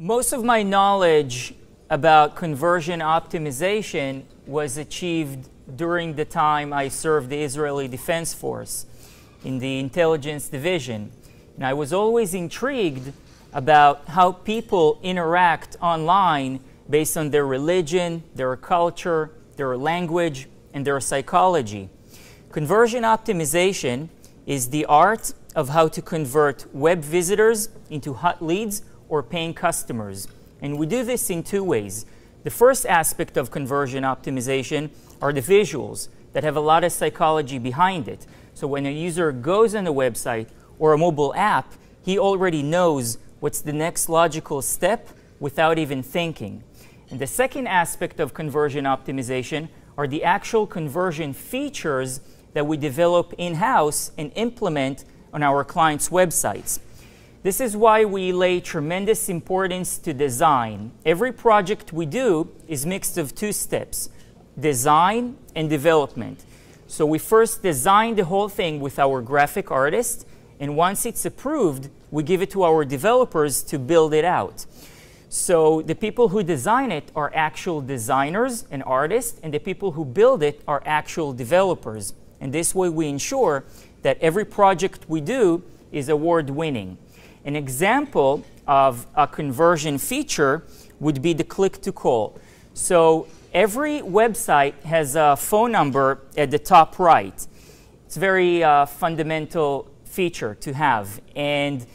Most of my knowledge about conversion optimization was achieved during the time I served the Israeli Defense Force in the intelligence division. And I was always intrigued about how people interact online based on their religion, their culture, their language, and their psychology. Conversion optimization is the art of how to convert web visitors into hot leads or paying customers. And we do this in two ways. The first aspect of conversion optimization are the visuals that have a lot of psychology behind it. So when a user goes on a website or a mobile app, he already knows what's the next logical step without even thinking. And the second aspect of conversion optimization are the actual conversion features that we develop in-house and implement on our clients' websites. This is why we lay tremendous importance to design. Every project we do is mixed of two steps, design and development. So we first design the whole thing with our graphic artist, and once it's approved, we give it to our developers to build it out. So the people who design it are actual designers and artists, and the people who build it are actual developers. And this way we ensure that every project we do is award-winning. An example of a conversion feature would be the click-to-call. So every website has a phone number at the top right. It's a very fundamental feature to have. And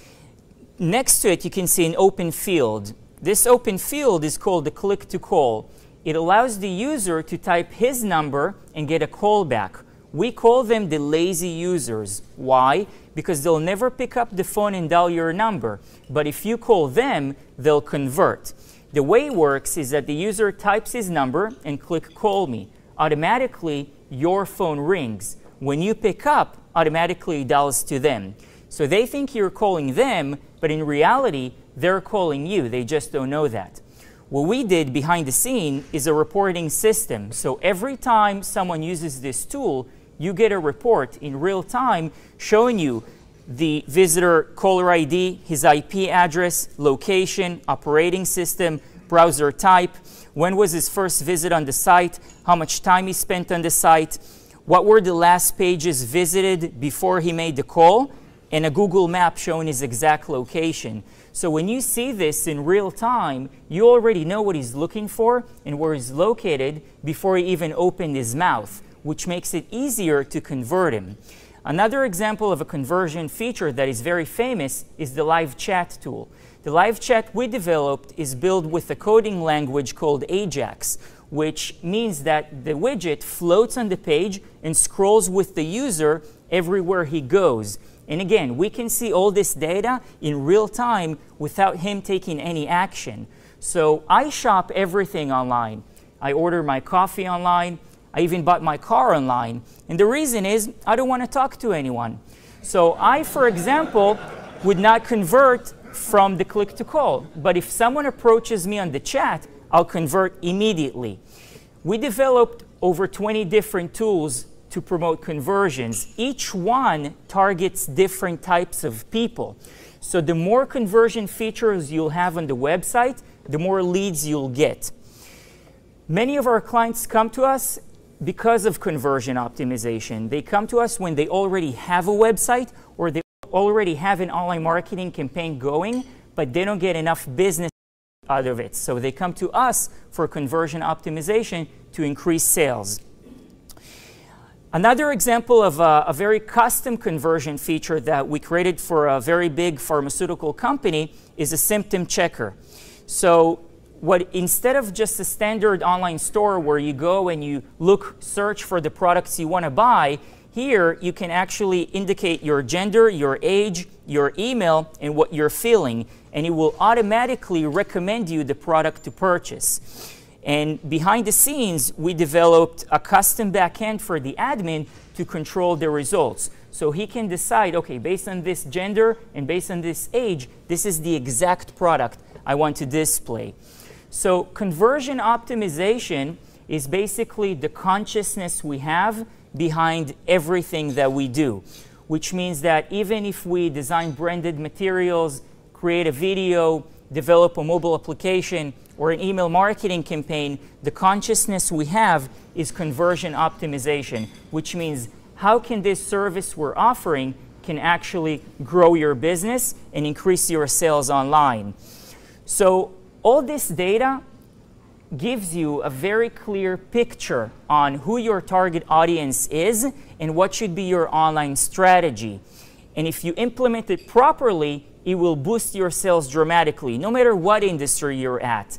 next to it, you can see an open field. This open field is called the click-to-call. It allows the user to type his number and get a call back. We call them the lazy users. Why? Because they'll never pick up the phone and dial your number. But if you call them, they'll convert. The way it works is that the user types his number and click call me. Automatically, your phone rings. When you pick up, automatically it dials to them. So they think you're calling them, but in reality, they're calling you. They just don't know that. What we did behind the scene is a reporting system. So every time someone uses this tool, you get a report in real time showing you the visitor caller ID, his IP address, location, operating system, browser type, when was his first visit on the site, how much time he spent on the site, what were the last pages visited before he made the call, and a Google map showing his exact location. So when you see this in real time, you already know what he's looking for and where he's located before he even opened his mouth, which makes it easier to convert him. Another example of a conversion feature that is very famous is the live chat tool. The live chat we developed is built with a coding language called Ajax, which means that the widget floats on the page and scrolls with the user everywhere he goes. And again, we can see all this data in real time without him taking any action. So I shop everything online. I order my coffee online. I even bought my car online. And the reason is I don't want to talk to anyone. So I, for example, would not convert from the click-to-call. But if someone approaches me on the chat, I'll convert immediately. We developed over 20 different tools to promote conversions. Each one targets different types of people. So the more conversion features you'll have on the website, the more leads you'll get. Many of our clients come to us because of conversion optimization. They come to us when they already have a website or they already have an online marketing campaign going, but they don't get enough business out of it. So they come to us for conversion optimization to increase sales. Another example of a very custom conversion feature that we created for a very big pharmaceutical company is a symptom checker. So instead of just a standard online store where you go and you search for the products you want to buy, here you can actually indicate your gender, your age, your email, and what you're feeling, and it will automatically recommend you the product to purchase. And behind the scenes, we developed a custom backend for the admin to control the results. So he can decide, okay, based on this gender and based on this age, this is the exact product I want to display. So conversion optimization is basically the consciousness we have behind everything that we do, which means that even if we design branded materials, create a video, develop a mobile application or an email marketing campaign, the consciousness we have is conversion optimization, which means how can this service we're offering can actually grow your business and increase your sales online. So all this data gives you a very clear picture on who your target audience is and what should be your online strategy. And if you implement it properly, it will boost your sales dramatically, no matter what industry you're at.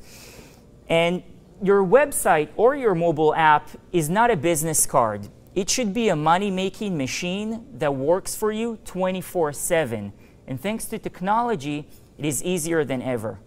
And your website or your mobile app is not a business card. It should be a money-making machine that works for you 24/7. And thanks to technology, it is easier than ever.